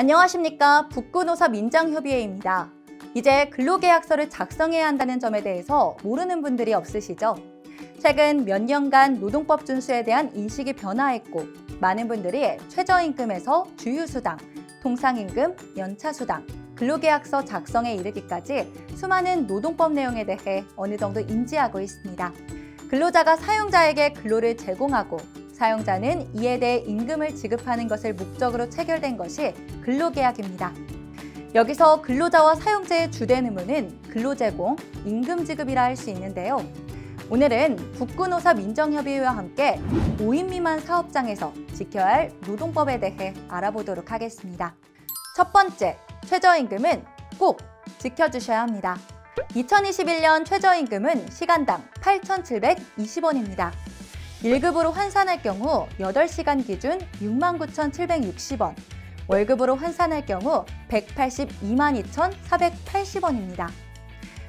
안녕하십니까. 북구노사민정협의회입니다. 이제 근로계약서를 작성해야 한다는 점에 대해서 모르는 분들이 없으시죠? 최근 몇 년간 노동법 준수에 대한 인식이 변화했고 많은 분들이 최저임금에서 주휴수당, 통상임금, 연차수당, 근로계약서 작성에 이르기까지 수많은 노동법 내용에 대해 어느 정도 인지하고 있습니다. 근로자가 사용자에게 근로를 제공하고 사용자는 이에 대해 임금을 지급하는 것을 목적으로 체결된 것이 근로계약입니다. 여기서 근로자와 사용자의 주된 의무는 근로제공, 임금 지급이라 할 수 있는데요. 오늘은 북구노사민정협의회와 함께 5인 미만 사업장에서 지켜야 할 노동법에 대해 알아보도록 하겠습니다. 첫 번째, 최저임금은 꼭 지켜주셔야 합니다. 2021년 최저임금은 시간당 8,720원입니다. 1급으로 환산할 경우 8시간 기준 69,760원, 월급으로 환산할 경우 182만2,480원입니다.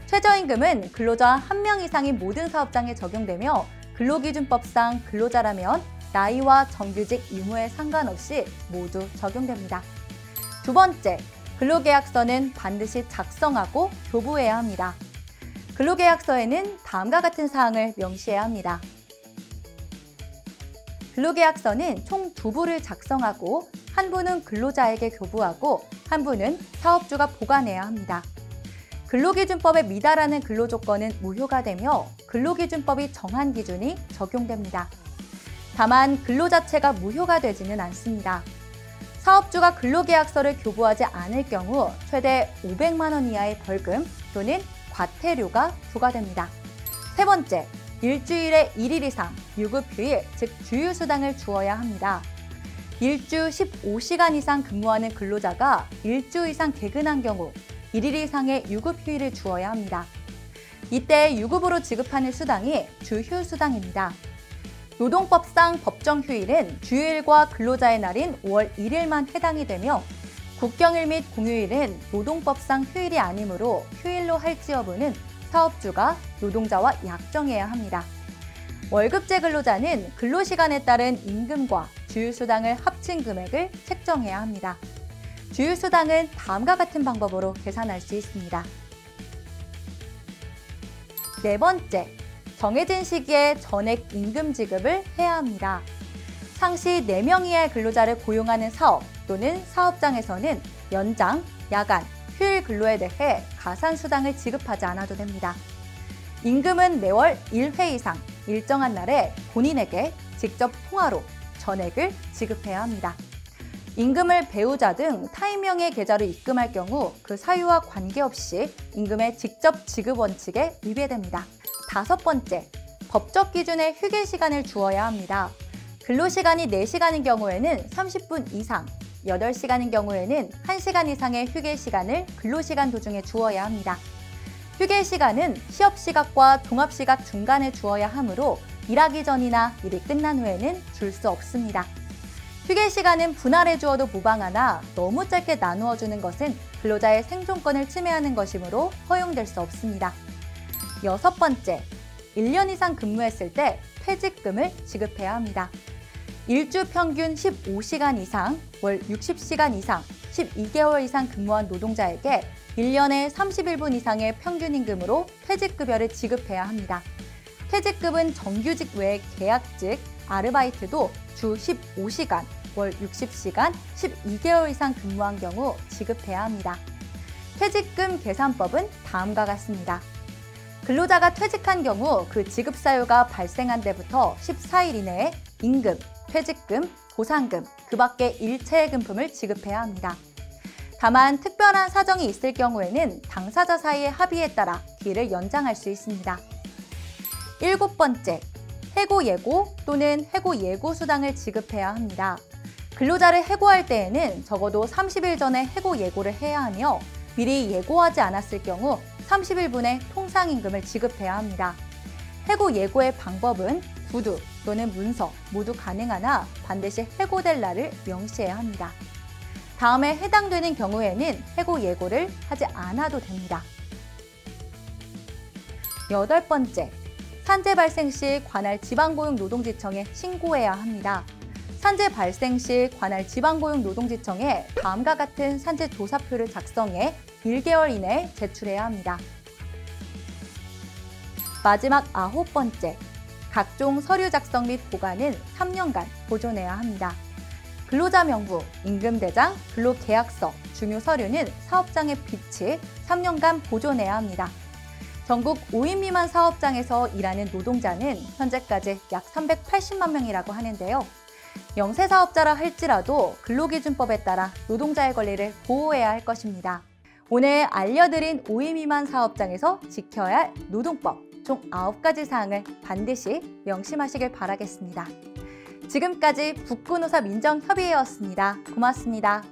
최저임금은 근로자 1명 이상인 모든 사업장에 적용되며 근로기준법상 근로자라면 나이와 정규직 의무에 상관없이 모두 적용됩니다. 두 번째, 근로계약서는 반드시 작성하고 교부해야 합니다. 근로계약서에는 다음과 같은 사항을 명시해야 합니다. 근로계약서는 총 2부를 작성하고 한 부는 근로자에게 교부하고 한 부는 사업주가 보관해야 합니다. 근로기준법에 미달하는 근로조건은 무효가 되며 근로기준법이 정한 기준이 적용됩니다. 다만 근로 자체가 무효가 되지는 않습니다. 사업주가 근로계약서를 교부하지 않을 경우 최대 500만 원 이하의 벌금 또는 과태료가 부과됩니다. 세 번째, 일주일에 1일 이상 유급휴일, 즉 주휴수당을 주어야 합니다. 일주 15시간 이상 근무하는 근로자가 일주 이상 개근한 경우 1일 이상의 유급휴일을 주어야 합니다. 이때 유급으로 지급하는 수당이 주휴수당입니다. 노동법상 법정휴일은 주휴일과 근로자의 날인 5월 1일만 해당이 되며 국경일 및 공휴일은 노동법상 휴일이 아니므로 휴일로 할지 여부는 사업주가 노동자와 약정해야 합니다. 월급제 근로자는 근로시간에 따른 임금과 주휴수당을 합친 금액을 책정해야 합니다. 주휴수당은 다음과 같은 방법으로 계산할 수 있습니다. 네 번째, 정해진 시기에 전액 임금 지급을 해야 합니다. 상시 4명 이하의 근로자를 고용하는 사업 또는 사업장에서는 연장, 야간, 휴일 근로에 대해 가산수당을 지급하지 않아도 됩니다. 임금은 매월 1회 이상 일정한 날에 본인에게 직접 통화로 전액을 지급해야 합니다. 임금을 배우자 등 타인명의 계좌로 입금할 경우 그 사유와 관계없이 임금의 직접 지급 원칙에 위배됩니다. 다섯 번째, 법적 기준의 휴게 시간을 주어야 합니다. 근로시간이 4시간인 경우에는 30분 이상, 8시간인 경우에는 1시간 이상의 휴게 시간을 근로시간 도중에 주어야 합니다. 휴게 시간은 시업시각과 종합시각 중간에 주어야 하므로 일하기 전이나 일이 끝난 후에는 줄 수 없습니다. 휴게 시간은 분할해 주어도 무방하나 너무 짧게 나누어 주는 것은 근로자의 생존권을 침해하는 것이므로 허용될 수 없습니다. 여섯 번째, 1년 이상 근무했을 때 퇴직금을 지급해야 합니다. 일주 평균 15시간 이상, 월 60시간 이상, 12개월 이상 근무한 노동자에게 1년에 31분 이상의 평균 임금으로 퇴직급여를 지급해야 합니다. 퇴직급은 정규직 외 계약직, 아르바이트도 주 15시간, 월 60시간, 12개월 이상 근무한 경우 지급해야 합니다. 퇴직금 계산법은 다음과 같습니다. 근로자가 퇴직한 경우 그 지급 사유가 발생한 데부터 14일 이내에 임금, 퇴직금, 보상금, 그 밖의 일체의 금품을 지급해야 합니다. 다만 특별한 사정이 있을 경우에는 당사자 사이의 합의에 따라 기일을 연장할 수 있습니다. 일곱 번째, 해고예고 또는 해고예고수당을 지급해야 합니다. 근로자를 해고할 때에는 적어도 30일 전에 해고예고를 해야 하며 미리 예고하지 않았을 경우 30일분의 통상임금을 지급해야 합니다. 해고예고의 방법은 구두 또는 문서 모두 가능하나 반드시 해고될 날을 명시해야 합니다. 다음에 해당되는 경우에는 해고예고를 하지 않아도 됩니다. 여덟 번째, 산재 발생 시 관할 지방고용노동지청에 신고해야 합니다. 산재 발생 시 관할 지방고용노동지청에 다음과 같은 산재 조사표를 작성해 1개월 이내에 제출해야 합니다. 마지막 9번째, 각종 서류 작성 및 보관은 3년간 보존해야 합니다. 근로자 명부, 임금대장, 근로계약서, 중요 서류는 사업장에 비치 3년간 보존해야 합니다. 전국 5인 미만 사업장에서 일하는 노동자는 현재까지 약 380만 명이라고 하는데요. 영세 사업자라 할지라도 근로기준법에 따라 노동자의 권리를 보호해야 할 것입니다. 오늘 알려드린 5인 미만 사업장에서 지켜야 할 노동법 총 9가지 사항을 반드시 명심하시길 바라겠습니다. 지금까지 북구노사 민정협의회였습니다. 고맙습니다.